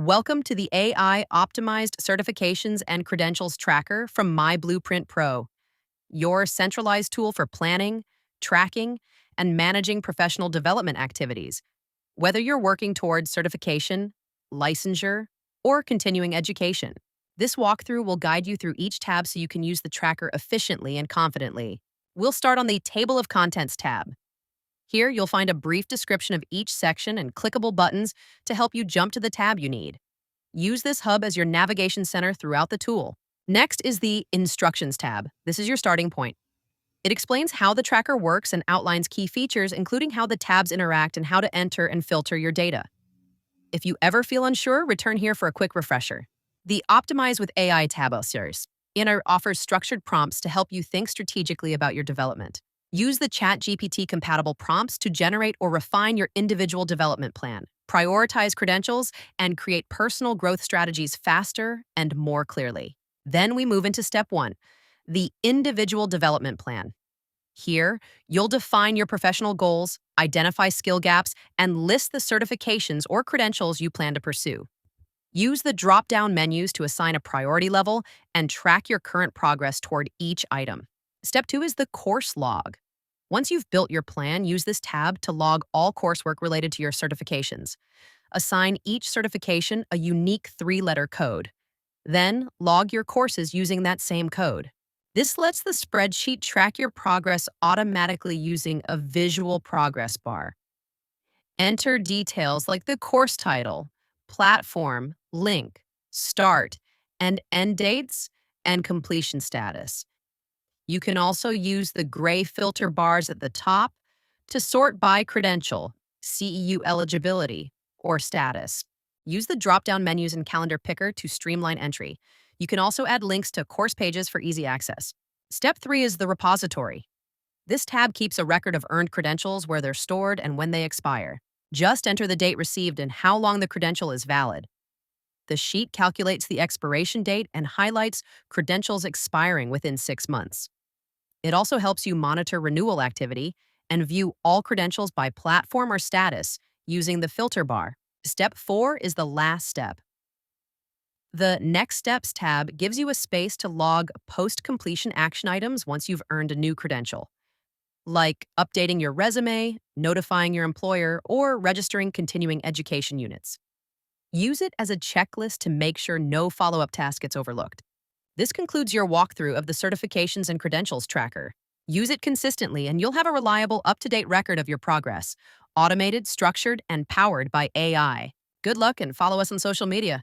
Welcome to the AI-optimized certifications and credentials tracker from My Blueprint Pro, your centralized tool for planning, tracking, and managing professional development activities. Whether you're working towards certification, licensure, or continuing education, this walkthrough will guide you through each tab so you can use the tracker efficiently and confidently. We'll start on the Table of Contents tab. Here, you'll find a brief description of each section and clickable buttons to help you jump to the tab you need. Use this hub as your navigation center throughout the tool. Next is the Instructions tab. This is your starting point. It explains how the tracker works and outlines key features, including how the tabs interact and how to enter and filter your data. If you ever feel unsure, return here for a quick refresher. The Optimize with AI tab offers structured prompts to help you think strategically about your development. Use the ChatGPT-compatible prompts to generate or refine your individual development plan, prioritize credentials, and create personal growth strategies faster and more clearly. Then we move into step 1, the individual development plan. Here, you'll define your professional goals, identify skill gaps, and list the certifications or credentials you plan to pursue. Use the drop-down menus to assign a priority level and track your current progress toward each item. Step 2 is the course log. Once you've built your plan, use this tab to log all coursework related to your certifications. Assign each certification a unique 3-letter code. Then, log your courses using that same code. This lets the spreadsheet track your progress automatically using a visual progress bar. Enter details like the course title, platform, link, start, and end dates, and completion status. You can also use the gray filter bars at the top to sort by credential, CEU eligibility, or status. Use the drop-down menus and calendar picker to streamline entry. You can also add links to course pages for easy access. Step 3 is the repository. This tab keeps a record of earned credentials, where they're stored and when they expire. Just enter the date received and how long the credential is valid. The sheet calculates the expiration date and highlights credentials expiring within 6 months. It also helps you monitor renewal activity and view all credentials by platform or status using the filter bar. Step 4 is the last step. The Next Steps tab gives you a space to log post-completion action items once you've earned a new credential, like updating your resume, notifying your employer, or registering continuing education units. Use it as a checklist to make sure no follow-up task gets overlooked. This concludes your walkthrough of the certifications and credentials tracker. Use it consistently and you'll have a reliable, up-to-date record of your progress, automated, structured, and powered by AI. Good luck and follow us on social media.